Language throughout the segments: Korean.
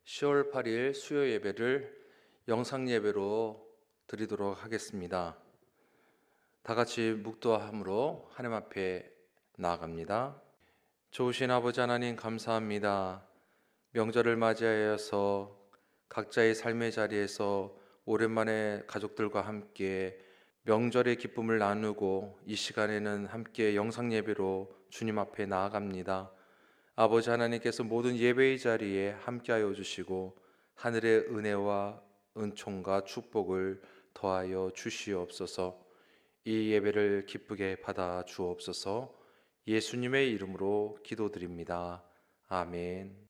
10월 8일 수요 예배를 영상 예배로 드리도록 하겠습니다. 다 같이 묵도함으로 하나님 앞에 나아갑니다. 좋으신 아버지 하나님 감사합니다. 명절을 맞이하여서 각자의 삶의 자리에서 오랜만에 가족들과 함께 명절의 기쁨을 나누고 이 시간에는 함께 영상 예배로 주님 앞에 나아갑니다. 아버지 하나님께서 모든 예배의 자리에 함께하여 주시고 하늘의 은혜와 은총과 축복을 더하여 주시옵소서. 이 예배를 기쁘게 받아 주옵소서. 예수님의 이름으로 기도드립니다. 아멘.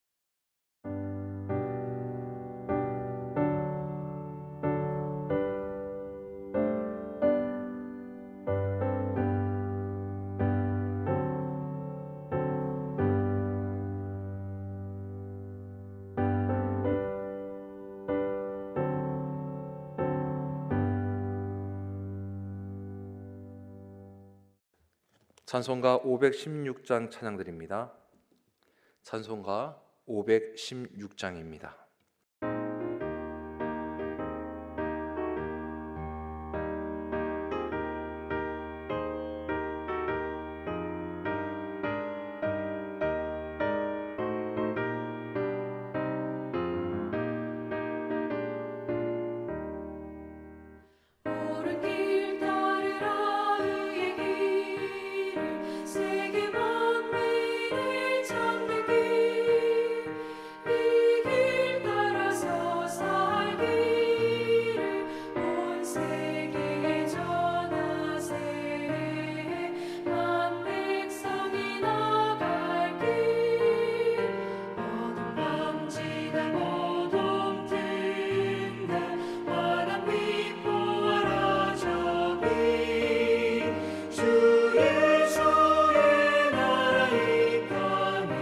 찬송가 516장 찬양드립니다. 찬송가 516장입니다. 옳은 길 따르라 의의 길을 세계 만민을 찾는 길 이 길 따라서 살기를 온 세계에 전하세 만 백성이 나갈 길 어둠 밤지나 고동 든다 환한 빛 보아라 저기 주 예수의 나라 이 땅에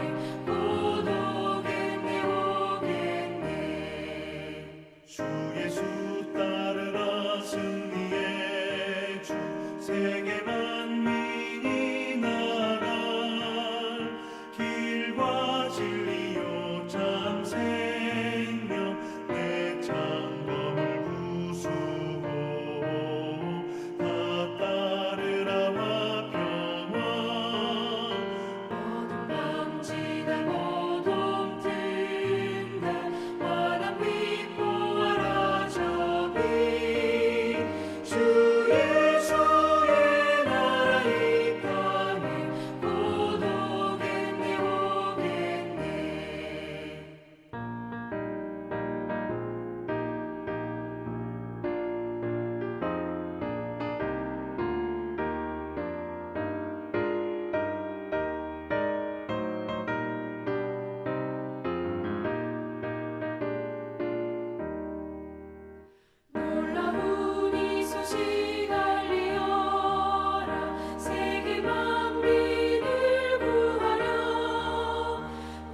곧 오겠네 오겠네 주 예수 따르라 승리의 주 세계 만민이 나갈 길과 진리요 참 생명 내 창검을 부수고 다 따르라 화평화 어둠 밤지나 고동 든다 환한 빛 보아라 저기 주 예수의 나라 이 땅에 곧 오겠네 오겠네 놀라운 이 소식 알리어라 세계 만민을 구하려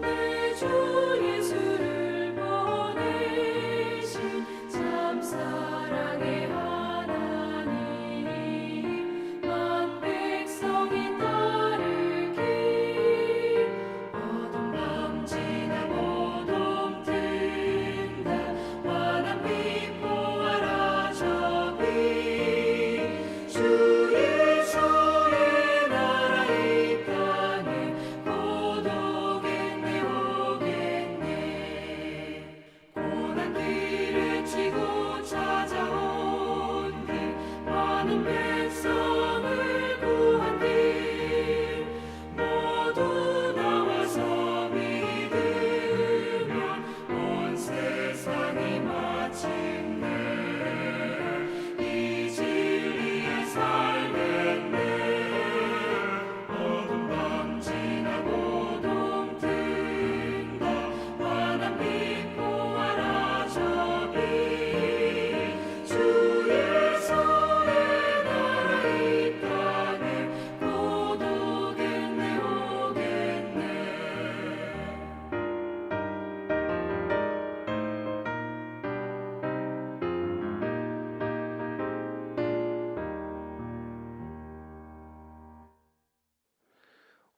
내 주 예수를 보내신 참 사랑의 하나님 만 백성이 따를 길 어둠 밤지나 고동 든다 환한 빛 보아라 저기 주 예수의 나라 이 땅에 곧 오겠네 오겠네 고난 길을 치고 찾아온 길 많은 백성을 구한 길 모두 나와서 믿으면 온 세상이 마침내 이 진리에 살겠네 어둠 밤지나 고동 든다 환한 빛 보아라 저기 주 예수의 나라 이 땅에 곧 오겠네 오겠네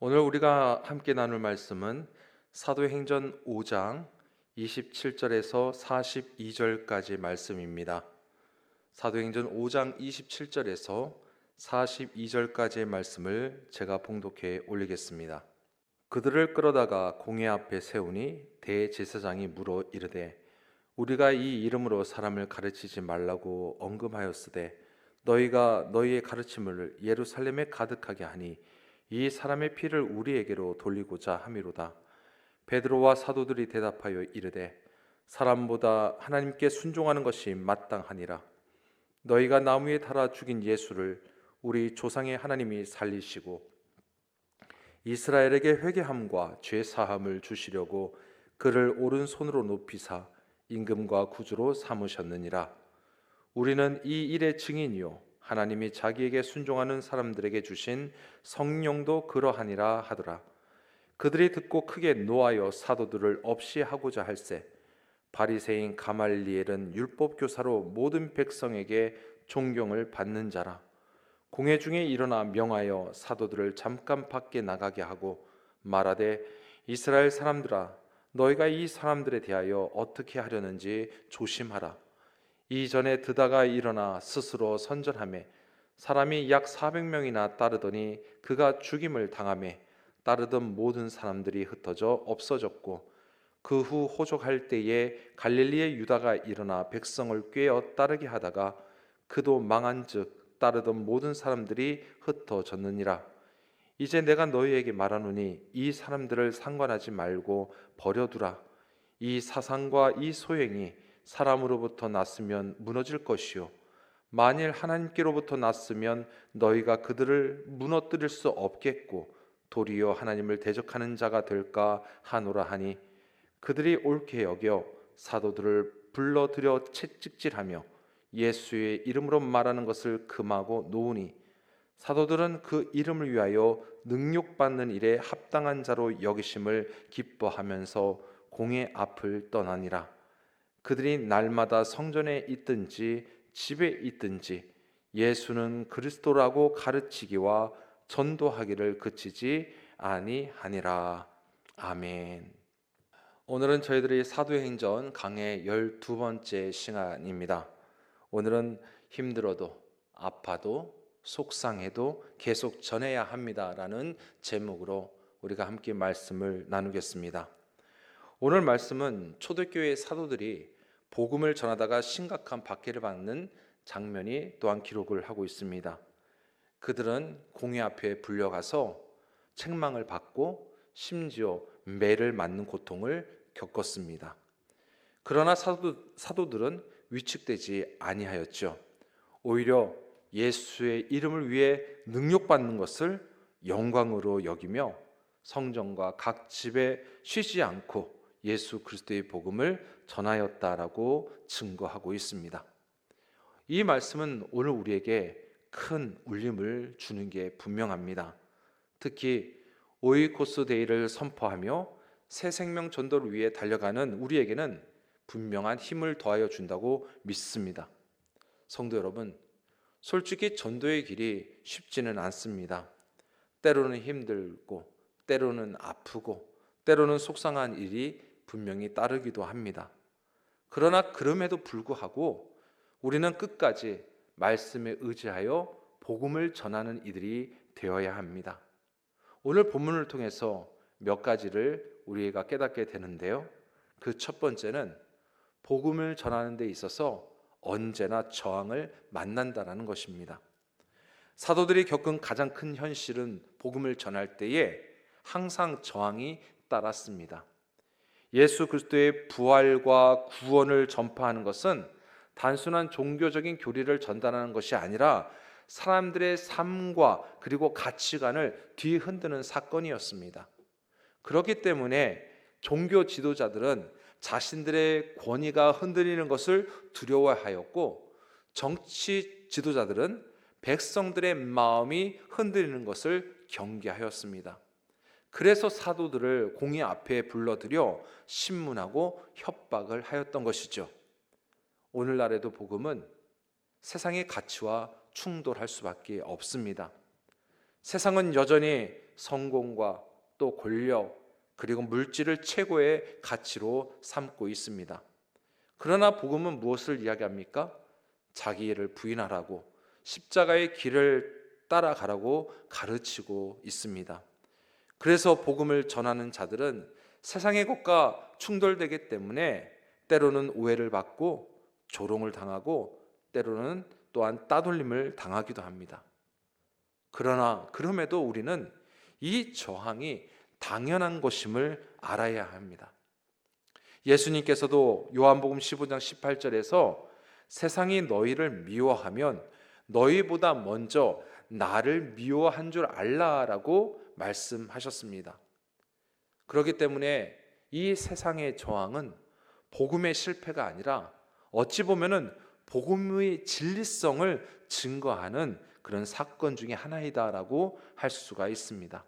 오늘 우리가 함께 나눌 말씀은 사도행전 5장 27절에서 42절까지 말씀입니다. 사도행전 5장 27절에서 42절까지의 말씀을 제가 봉독해 올리겠습니다. 그들을 끌어다가 공회 앞에 세우니 대제사장이 물어 이르되 우리가 이 이름으로 사람을 가르치지 말라고 언급하였으되 너희가 너희의 가르침을 예루살렘에 가득하게 하니 이 사람의 피를 우리에게로 돌리고자 함이로다. 베드로와 사도들이 대답하여 이르되 사람보다 하나님께 순종하는 것이 마땅하니라. 너희가 나무에 달아 죽인 예수를 우리 조상의 하나님이 살리시고 이스라엘에게 회개함과 죄 사함을 주시려고 그를 오른손으로 높이사 임금과 구주로 삼으셨느니라. 우리는 이 일의 증인이요 하나님이 자기에게 순종하는 사람들에게 주신 성령도 그러하니라 하더라. 그들이 듣고 크게 노하여 사도들을 없이 하고자 할세 바리새인 가말리엘은 율법 교사로 모든 백성에게 존경을 받는 자라. 공회 중에 일어나 명하여 사도들을 잠깐 밖에 나가게 하고 말하되 이스라엘 사람들아 너희가 이 사람들에 대하여 어떻게 하려는지 조심하라. 이전에 드다가 일어나 스스로 선전하매 사람이 약 400명이나 따르더니 그가 죽임을 당하매 따르던 모든 사람들이 흩어져 없어졌고 그 후 호족할 때에 갈릴리의 유다가 일어나 백성을 꾀어 따르게 하다가 그도 망한즉 따르던 모든 사람들이 흩어졌느니라. 이제 내가 너희에게 말하노니 이 사람들을 상관하지 말고 버려두라. 이 사상과 이 소행이 사람으로부터 났으면 무너질 것이요 만일 하나님께로부터 났으면 너희가 그들을 무너뜨릴 수 없겠고 도리어 하나님을 대적하는 자가 될까 하노라 하니 그들이 옳게 여겨 사도들을 불러들여 채찍질하며 예수의 이름으로 말하는 것을 금하고 놓으니 사도들은 그 이름을 위하여 능욕받는 일에 합당한 자로 여기심을 기뻐하면서 공회 앞을 떠나니라. 그들이 날마다 성전에 있든지 집에 있든지 예수는 그리스도라고 가르치기와 전도하기를 그치지 아니하니라. 아멘. 오늘은 저희들이 사도행전 강해 12번째 시간입니다. 오늘은 힘들어도 아파도 속상해도 계속 전해야 합니다라는 제목으로 우리가 함께 말씀을 나누겠습니다. 오늘 말씀은 초대교회 사도들이 복음을 전하다가 심각한 박해를 받는 장면이 또한 기록을 하고 있습니다. 그들은 공회 앞에 불려가서 책망을 받고 심지어 매를 맞는 고통을 겪었습니다. 그러나 사도들은 위축되지 아니하였죠. 오히려 예수의 이름을 위해 능욕받는 것을 영광으로 여기며 성전과 각 집에 쉬지 않고 예수 그리스도의 복음을 전하였다라고 증거하고 있습니다. 이 말씀은 오늘 우리에게 큰 울림을 주는 게 분명합니다. 특히 오이코스 데이를 선포하며 새 생명 전도를 위해 달려가는 우리에게는 분명한 힘을 더하여 준다고 믿습니다. 성도 여러분, 솔직히 전도의 길이 쉽지는 않습니다. 때로는 힘들고 때로는 아프고 때로는 속상한 일이 분명히 따르기도 합니다. 그러나 그럼에도 불구하고 우리는 끝까지 말씀에 의지하여 복음을 전하는 이들이 되어야 합니다. 오늘 본문을 통해서 몇 가지를 우리가 깨닫게 되는데요. 그 첫 번째는 복음을 전하는 데 있어서 언제나 저항을 만난다는 것입니다. 사도들이 겪은 가장 큰 현실은 복음을 전할 때에 항상 저항이 따랐습니다. 예수 그리스도의 부활과 구원을 전파하는 것은 단순한 종교적인 교리를 전달하는 것이 아니라 사람들의 삶과 그리고 가치관을 뒤흔드는 사건이었습니다. 그렇기 때문에 종교 지도자들은 자신들의 권위가 흔들리는 것을 두려워하였고 정치 지도자들은 백성들의 마음이 흔들리는 것을 경계하였습니다. 그래서 사도들을 공회 앞에 불러들여 신문하고 협박을 하였던 것이죠. 오늘날에도 복음은 세상의 가치와 충돌할 수밖에 없습니다. 세상은 여전히 성공과 또 권력 그리고 물질을 최고의 가치로 삼고 있습니다. 그러나 복음은 무엇을 이야기합니까? 자기를 부인하라고, 십자가의 길을 따라가라고 가르치고 있습니다. 그래서 복음을 전하는 자들은 세상의 것과 충돌되기 때문에 때로는 오해를 받고 조롱을 당하고 때로는 또한 따돌림을 당하기도 합니다. 그러나 그럼에도 우리는 이 저항이 당연한 것임을 알아야 합니다. 예수님께서도 요한복음 15장 18절에서 세상이 너희를 미워하면 너희보다 먼저 나를 미워한 줄 알라라고 말씀하셨습니다. 그렇기 때문에 이 세상의 저항은 복음의 실패가 아니라 어찌 보면은 복음의 진리성을 증거하는 그런 사건 중에 하나이다라고 할 수가 있습니다.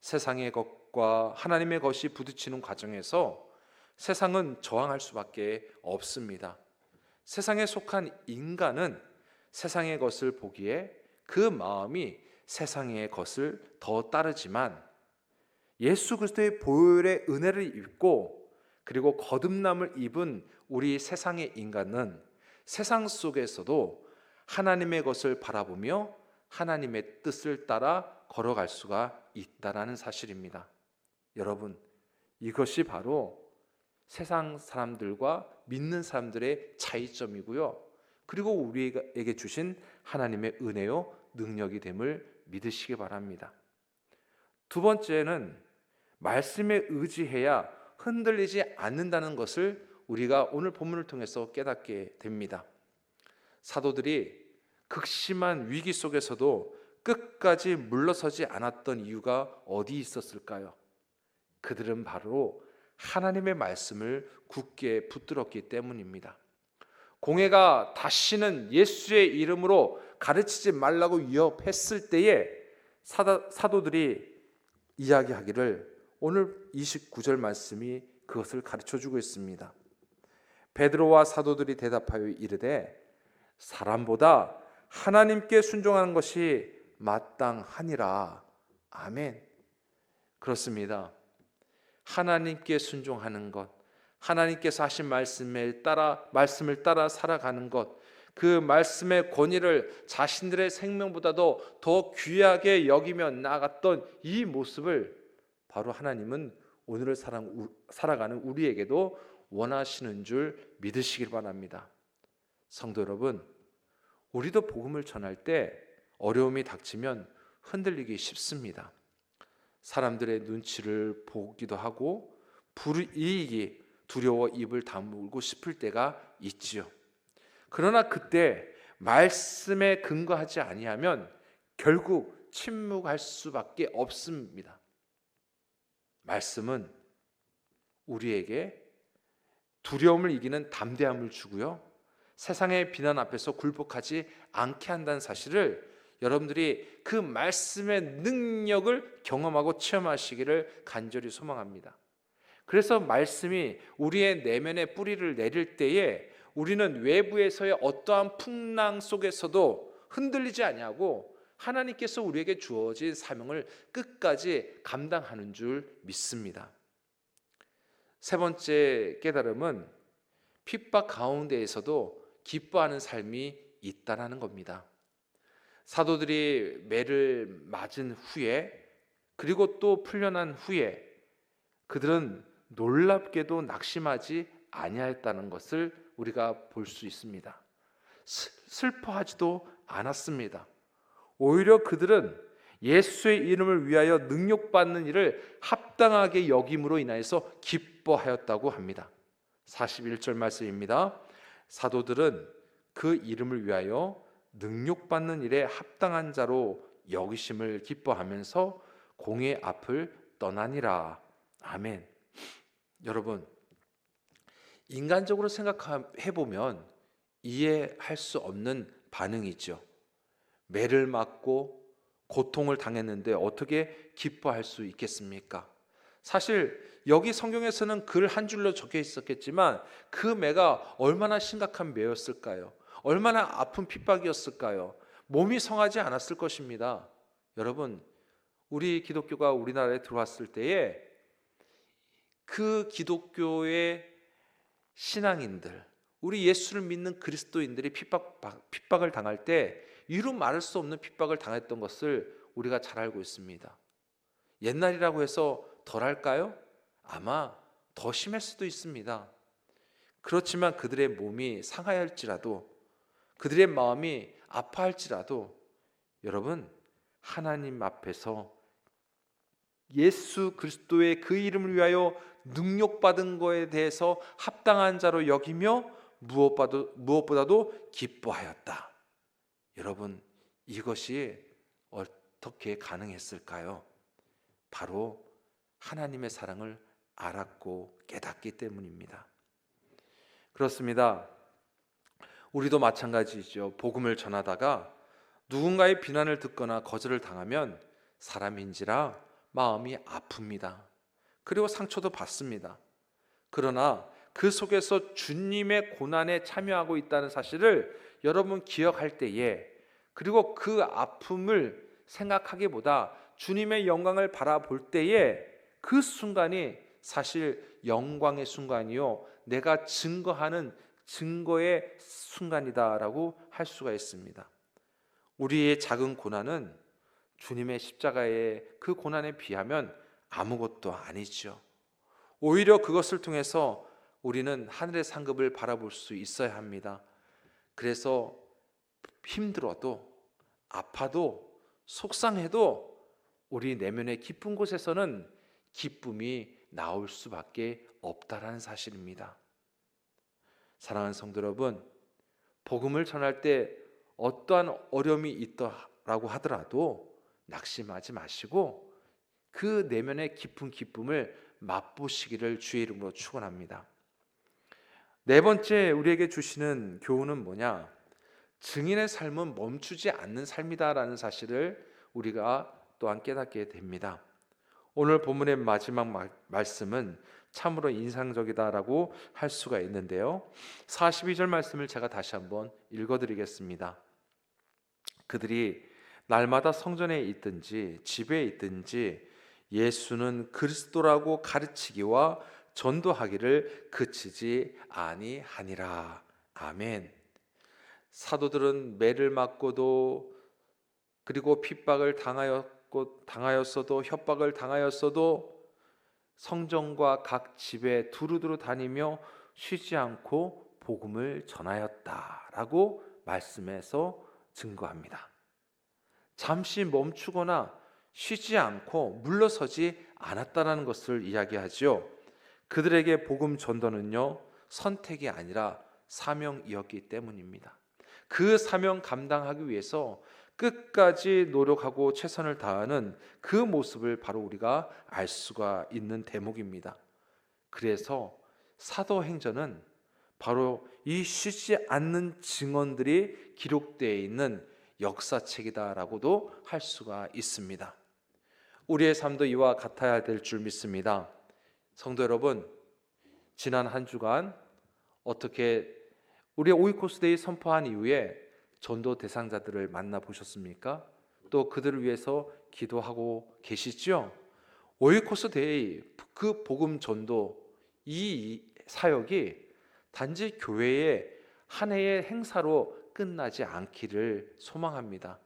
세상의 것과 하나님의 것이 부딪히는 과정에서 세상은 저항할 수밖에 없습니다. 세상에 속한 인간은 세상의 것을 보기에 그 마음이 세상의 것을 더 따르지만 예수 그리스도의 보혈의 은혜를 입고 그리고 거듭남을 입은 우리 세상의 인간은 세상 속에서도 하나님의 것을 바라보며 하나님의 뜻을 따라 걸어갈 수가 있다라는 사실입니다. 여러분, 이것이 바로 세상 사람들과 믿는 사람들의 차이점이고요. 그리고 우리에게 주신 하나님의 은혜요 능력이 됨을 믿으시기 바랍니다. 두 번째는 말씀에 의지해야 흔들리지 않는다는 것을 우리가 오늘 본문을 통해서 깨닫게 됩니다. 사도들이 극심한 위기 속에서도 끝까지 물러서지 않았던 이유가 어디 있었을까요? 그들은 바로 하나님의 말씀을 굳게 붙들었기 때문입니다. 공회가 다시는 예수의 이름으로 가르치지 말라고 위협했을 때에 사도들이 이야기하기를 오늘 29절 말씀이 그것을 가르쳐주고 있습니다. 베드로와 사도들이 대답하여 이르되 사람보다 하나님께 순종하는 것이 마땅하니라. 아멘. 그렇습니다. 하나님께 순종하는 것, 하나님께서 하신 말씀을 따라 살아가는 것, 그 말씀의 권위를 자신들의 생명보다도 더 귀하게 여기며 나아갔던 이 모습을 바로 하나님은 오늘을 살아가는 우리에게도 원하시는 줄 믿으시길 바랍니다. 성도 여러분, 우리도 복음을 전할 때 어려움이 닥치면 흔들리기 쉽습니다. 사람들의 눈치를 보기도 하고 불이익이 두려워 입을 다물고 싶을 때가 있지요. 그러나 그때 말씀에 근거하지 아니하면 결국 침묵할 수밖에 없습니다. 말씀은 우리에게 두려움을 이기는 담대함을 주고요, 세상의 비난 앞에서 굴복하지 않게 한다는 사실을 여러분들이 그 말씀의 능력을 경험하고 체험하시기를 간절히 소망합니다. 그래서 말씀이 우리의 내면에 뿌리를 내릴 때에 우리는 외부에서의 어떠한 풍랑 속에서도 흔들리지 아니하고 하나님께서 우리에게 주어진 사명을 끝까지 감당하는 줄 믿습니다. 세 번째 깨달음은 핍박 가운데에서도 기뻐하는 삶이 있다라는 겁니다. 사도들이 매를 맞은 후에 그리고 또 풀려난 후에 그들은 놀랍게도 낙심하지 아니하였다는 것을 우리가 볼 수 있습니다. 슬퍼하지도 않았습니다. 오히려 그들은 예수의 이름을 위하여 능력받는 일을 합당하게 여김으로 인하여서 기뻐하였다고 합니다. 41절 말씀입니다. 사도들은 그 이름을 위하여 능력받는 일에 합당한 자로 여기심을 기뻐하면서 공의 앞을 떠나니라. 아멘. 여러분, 인간적으로 생각해보면 이해할 수 없는 반응이죠. 매를 맞고 고통을 당했는데 어떻게 기뻐할 수 있겠습니까? 사실 여기 성경에서는 글 한 줄로 적혀 있었겠지만 그 매가 얼마나 심각한 매였을까요? 얼마나 아픈 핍박이었을까요? 몸이 성하지 않았을 것입니다. 여러분, 우리 기독교가 우리나라에 들어왔을 때에 그 기독교의 신앙인들, 우리 예수를 믿는 그리스도인들이 핍박을 당할 때 이루 말할 수 없는 핍박을 당했던 것을 우리가 잘 알고 있습니다. 옛날이라고 해서 덜할까요? 아마 더 심할 수도 있습니다. 그렇지만 그들의 몸이 상하할지라도, 그들의 마음이 아파할지라도, 여러분, 하나님 앞에서 예수 그리스도의 그 이름을 위하여 능욕받은 것에 대해서 합당한 자로 여기며 무엇보다도 기뻐하였다. 여러분, 이것이 어떻게 가능했을까요? 바로 하나님의 사랑을 알았고 깨닫기 때문입니다. 그렇습니다. 우리도 마찬가지죠. 복음을 전하다가 누군가의 비난을 듣거나 거절을 당하면 사람인지라 마음이 아픕니다. 그리고 상처도 받습니다. 그러나 그 속에서 주님의 고난에 참여하고 있다는 사실을 여러분 기억할 때에, 그리고 그 아픔을 생각하기보다 주님의 영광을 바라볼 때에 그 순간이 사실 영광의 순간이요, 내가 증거하는 증거의 순간이다라고 할 수가 있습니다. 우리의 작은 고난은 주님의 십자가의 그 고난에 비하면 아무것도 아니죠. 오히려 그것을 통해서 우리는 하늘의 상급을 바라볼 수 있어야 합니다. 그래서 힘들어도, 아파도, 속상해도 우리 내면의 깊은 곳에서는 기쁨이 나올 수밖에 없다라는 사실입니다. 사랑하는 성도 여러분, 복음을 전할 때 어떠한 어려움이 있더라고 하더라도 낙심하지 마시고 그 내면의 깊은 기쁨을 맛보시기를 주의 이름으로 축원합니다. 네 번째 우리에게 주시는 교훈은 뭐냐? 증인의 삶은 멈추지 않는 삶이다라는 사실을 우리가 또한 깨닫게 됩니다. 오늘 본문의 마지막 말씀은 참으로 인상적이다라고 할 수가 있는데요, 42절 말씀을 제가 다시 한번 읽어드리겠습니다. 그들이 날마다 성전에 있든지 집에 있든지 예수는 그리스도라고 가르치기와 전도하기를 그치지 아니하니라. 아멘. 사도들은 매를 맞고도, 그리고 핍박을 당하였어도, 협박을 당하였어도 성전과 각 집에 두루두루 다니며 쉬지 않고 복음을 전하였다라고 말씀해서 증거합니다. 잠시 멈추거나 쉬지 않고 물러서지 않았다라는 것을 이야기하죠. 그들에게 복음 전도는요, 선택이 아니라 사명이었기 때문입니다. 그 사명 감당하기 위해서 끝까지 노력하고 최선을 다하는 그 모습을 바로 우리가 알 수가 있는 대목입니다. 그래서 사도행전은 바로 이 쉬지 않는 증언들이 기록되어 있는 역사책이다라고도 할 수가 있습니다. 우리의 삶도 이와 같아야 될 줄 믿습니다. 성도 여러분, 지난 한 주간 어떻게 우리 오이코스데이 선포한 이후에 전도 대상자들을 만나보셨습니까? 또 그들을 위해서 기도하고 계시죠? 오이코스데이 그 복음 전도 이 사역이 단지 교회의 한 해의 행사로 끝나지 않기를 소망합니다.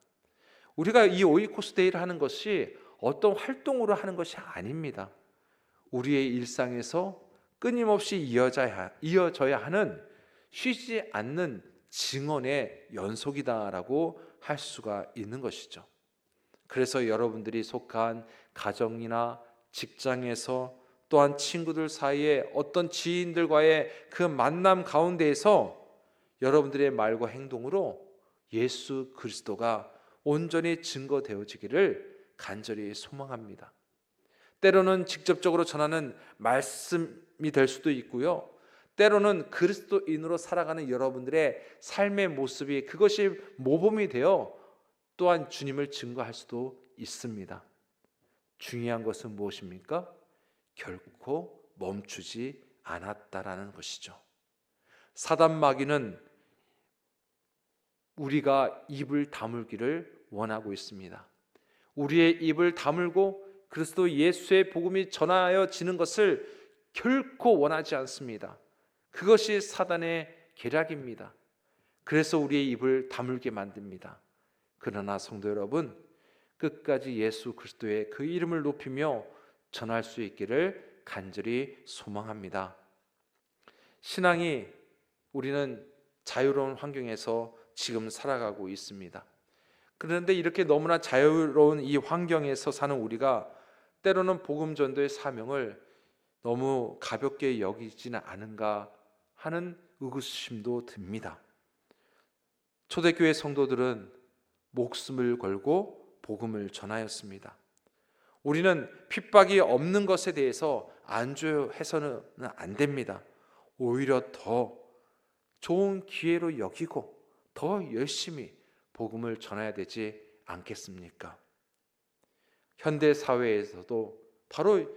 우리가 이 오이코스데이를 하는 것이 어떤 활동으로 하는 것이 아닙니다. 우리의 일상에서 끊임없이 이어져야 하는 쉬지 않는 증언의 연속이다라고 할 수가 있는 것이죠. 그래서 여러분들이 속한 가정이나 직장에서, 또한 친구들 사이에 어떤 지인들과의 그 만남 가운데에서 여러분들의 말과 행동으로 예수 그리스도가 온전히 증거되어지기를 간절히 소망합니다. 때로는 직접적으로 전하는 말씀이 될 수도 있고요, 때로는 그리스도인으로 살아가는 여러분들의 삶의 모습이, 그것이 모범이 되어 또한 주님을 증거할 수도 있습니다. 중요한 것은 무엇입니까? 결코 멈추지 않았다라는 것이죠. 사단 마귀는 우리가 입을 다물기를 원하고 있습니다. 우리의 입을 다물고 그리스도 예수의 복음이 전하여지는 것을 결코 원하지 않습니다. 그것이 사단의 계략입니다. 그래서 우리의 입을 다물게 만듭니다. 그러나 성도 여러분, 끝까지 예수 그리스도의 그 이름을 높이며 전할 수 있기를 간절히 소망합니다. 신앙이 우리는 자유로운 환경에서 지금 살아가고 있습니다. 그런데 이렇게 너무나 자유로운 이 환경에서 사는 우리가 때로는 복음 전도의 사명을 너무 가볍게 여기지는 않은가 하는 의구심도 듭니다. 초대교회 성도들은 목숨을 걸고 복음을 전하였습니다. 우리는 핍박이 없는 것에 대해서 안주해서는 안 됩니다. 오히려 더 좋은 기회로 여기고 더 열심히 복음을 전해야 되지 않겠습니까? 현대 사회에서도 바로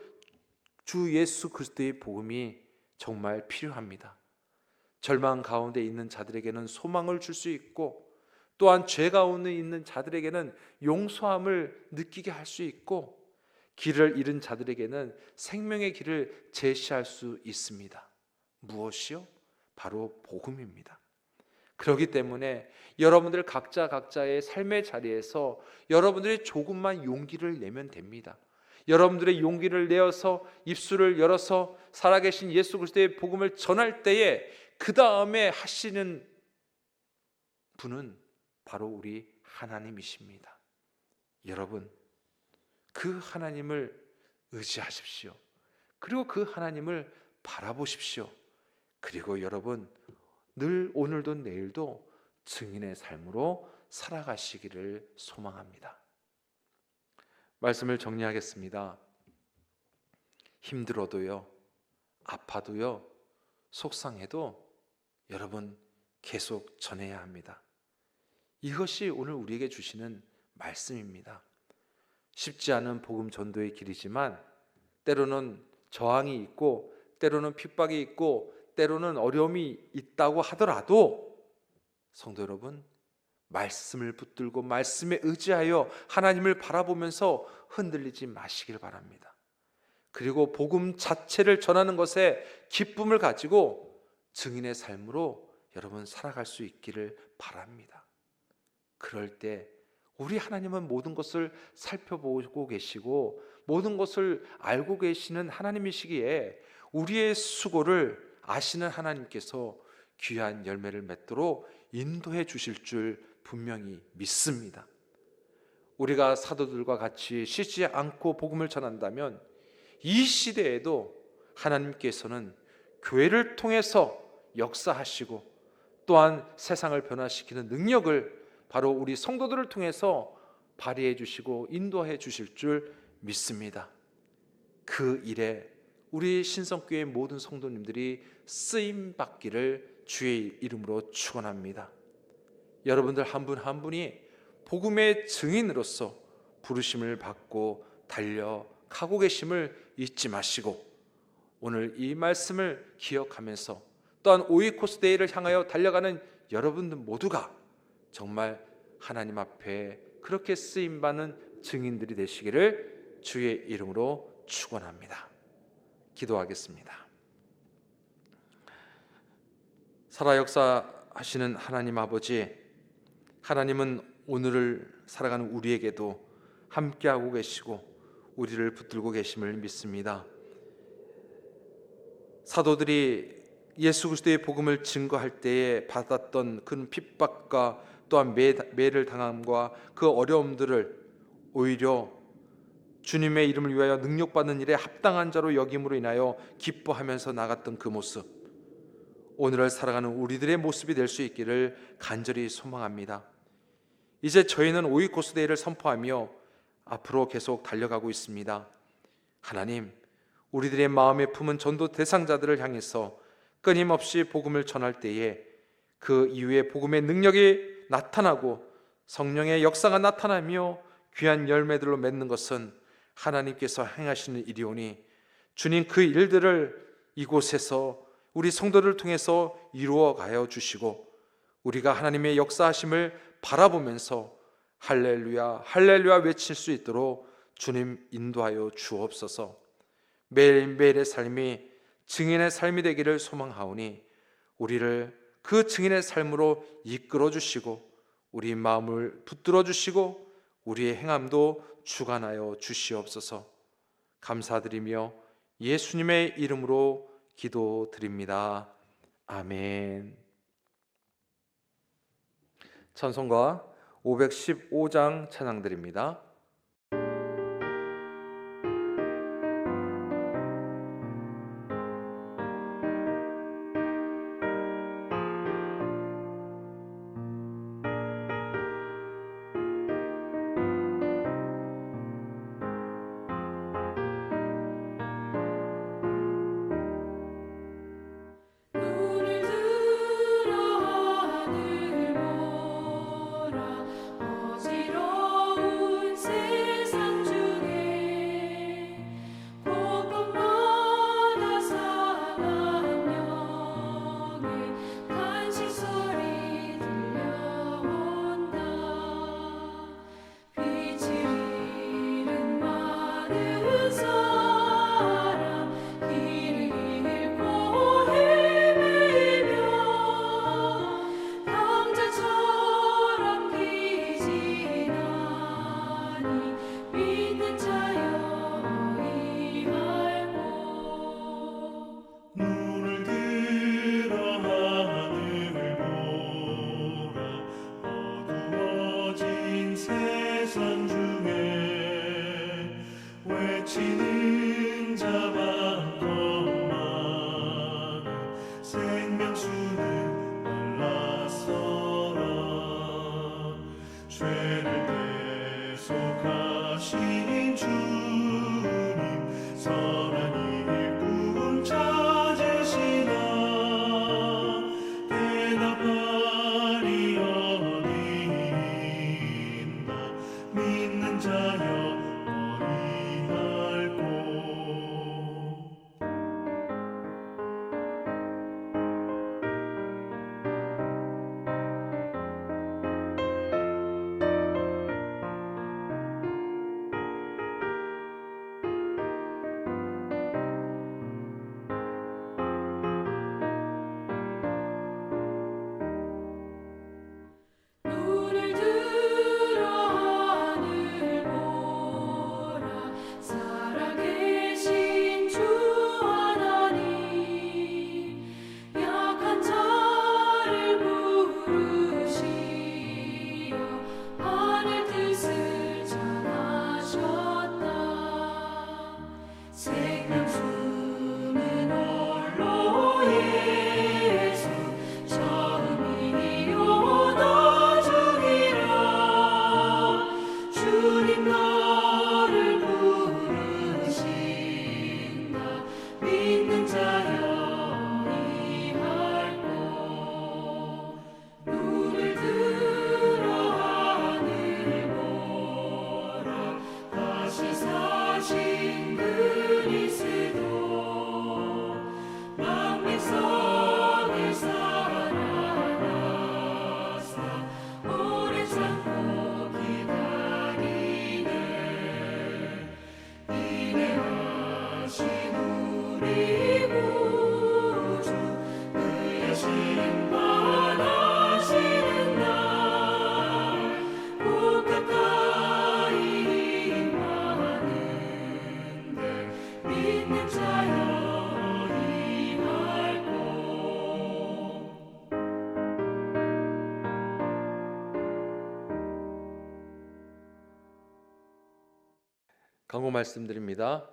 주 예수 그리스도의 복음이 정말 필요합니다. 절망 가운데 있는 자들에게는 소망을 줄 수 있고, 또한 죄 가운데 있는 자들에게는 용서함을 느끼게 할 수 있고, 길을 잃은 자들에게는 생명의 길을 제시할 수 있습니다. 무엇이요? 바로 복음입니다. 그렇기 때문에 여러분들 각자의 삶의 자리에서 여러분들이 조금만 용기를 내면 됩니다. 여러분들의 용기를 내어서 입술을 열어서 살아계신 예수 그리스도의 복음을 전할 때에 그 다음에 하시는 분은 바로 우리 하나님이십니다. 여러분, 그 하나님을 의지하십시오. 그리고 그 하나님을 바라보십시오. 그리고 여러분, 늘 오늘도 내일도 증인의 삶으로 살아가시기를 소망합니다. 말씀을 정리하겠습니다. 힘들어도요, 아파도요, 속상해도 여러분 계속 전해야 합니다. 이것이 오늘 우리에게 주시는 말씀입니다. 쉽지 않은 복음 전도의 길이지만 때로는 저항이 있고 때로는 핍박이 있고 때로는 어려움이 있다고 하더라도 성도 여러분, 말씀을 붙들고 말씀에 의지하여 하나님을 바라보면서 흔들리지 마시길 바랍니다. 그리고 복음 자체를 전하는 것에 기쁨을 가지고 증인의 삶으로 여러분 살아갈 수 있기를 바랍니다. 그럴 때 우리 하나님은 모든 것을 살펴보고 계시고 모든 것을 알고 계시는 하나님이시기에 우리의 수고를 아시는 하나님께서 귀한 열매를 맺도록 인도해 주실 줄 분명히 믿습니다. 우리가 사도들과 같이 쉬지 않고 복음을 전한다면 이 시대에도 하나님께서는 교회를 통해서 역사하시고 또한 세상을 변화시키는 능력을 바로 우리 성도들을 통해서 발휘해 주시고 인도해 주실 줄 믿습니다. 그 일에 우리 신성교회 모든 성도님들이 쓰임 받기를 주의 이름으로 축원합니다. 여러분들 한 분 한 분이 복음의 증인으로서 부르심을 받고 달려가고 계심을 잊지 마시고 오늘 이 말씀을 기억하면서 또한 오이코스데이를 향하여 달려가는 여러분들 모두가 정말 하나님 앞에 그렇게 쓰임받는 증인들이 되시기를 주의 이름으로 축원합니다. 기도하겠습니다. 살아 역사하시는 하나님 아버지, 하나님은 오늘을 살아가는 우리에게도 함께하고 계시고 우리를 붙들고 계심을 믿습니다. 사도들이 예수 그리스도의 복음을 증거할 때에 받았던 그 핍박과 또한 매를 당함과 그 어려움들을 오히려 주님의 이름을 위하여 능력받는 일에 합당한 자로 여김으로 인하여 기뻐하면서 나갔던 그 모습, 오늘을 살아가는 우리들의 모습이 될 수 있기를 간절히 소망합니다. 이제 저희는 오이코스데이를 선포하며 앞으로 계속 달려가고 있습니다. 하나님, 우리들의 마음에 품은 전도 대상자들을 향해서 끊임없이 복음을 전할 때에 그 이후에 복음의 능력이 나타나고 성령의 역사가 나타나며 귀한 열매들로 맺는 것은 하나님께서 행하시는 일이오니 주님 그 일들을 이곳에서 우리 성도를 통해서 이루어 가여 주시고 우리가 하나님의 역사하심을 바라보면서 할렐루야 할렐루야 외칠 수 있도록 주님 인도하여 주옵소서. 매일매일의 삶이 증인의 삶이 되기를 소망하오니 우리를 그 증인의 삶으로 이끌어 주시고 우리 마음을 붙들어 주시고 우리의 행함도 주관하여 주시옵소서. 감사드리며 예수님의 이름으로 기도드립니다. 아멘. 찬송가 515장 찬양드립니다. 눈을 들어 하늘 보라 어지러운 세상 중에 곳곳마다 사람 영의 간식 소리 들려온다. 빛을 잃은 많은 사람 길을 잃고 헤매이며 방자처럼 기진하니 믿는 자여 이할고 눈을 들어 하늘을 보라 어두워진 세상 중에 외치는 자 많건만 생명수는 말랐어라. 죄를 대속하신 주님 선한 일꾼 찾으시나 대답하리 어디 있나 믿는 자여 어리할꼬. 눈을 들어 하늘 보라 살아계신 주 하나님 약한 자를 부르시어 하늘 뜻을 전하셨다. 생명수는 홀로 예수 처음이요 나중이라. 주님 너를 부르신다. 믿는 자여 이할고. 눈을 들어 하늘 보라 다시 사신 그리스도 만백성을 사랑하사 오래 참고 기다리네. 인내하신 우리 구주 그의 심판하시는 날 곧 가까이 임하는데 믿는 자여 이할고. 강구 말씀드립니다.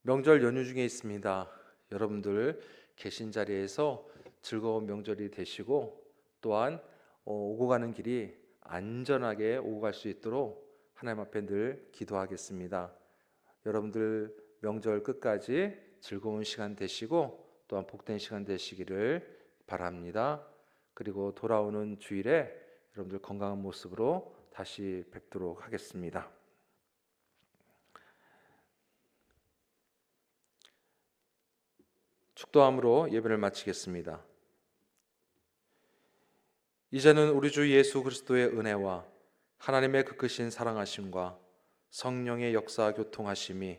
명절 연휴 중에 있습니다. 여러분들 계신 자리에서 즐거운 명절이 되시고 또한 오고 가는 길이 안전하게 오고 갈 수 있도록 하나님 앞에 늘 기도하겠습니다. 여러분들 명절 끝까지 즐거운 시간 되시고 또한 복된 시간 되시기를 바랍니다. 그리고 돌아오는 주일에 여러분들 건강한 모습으로 다시 뵙도록 하겠습니다. 축도함으로 예배를 마치겠습니다. 이제는 우리 주 예수 그리스도의 은혜와 하나님의 그 크신 사랑하심과 성령의 역사 교통하심이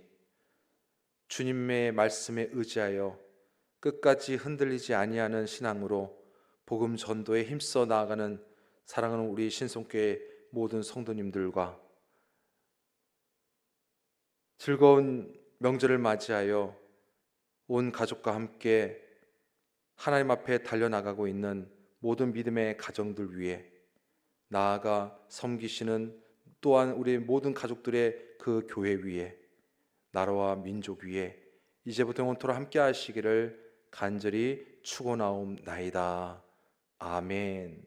주님의 말씀에 의지하여 끝까지 흔들리지 아니하는 신앙으로 복음 전도에 힘써 나아가는 사랑하는 우리 신성교회 모든 성도님들과 즐거운 명절을 맞이하여 온 가족과 함께 하나님 앞에 달려나가고 있는 모든 믿음의 가정들 위해 나아가 섬기시는 또한 우리 모든 가족들의 그 교회 위에 나라와 민족 위에 이제부터 영원토록 함께 하시기를 간절히 축원하옵나이다. 아멘.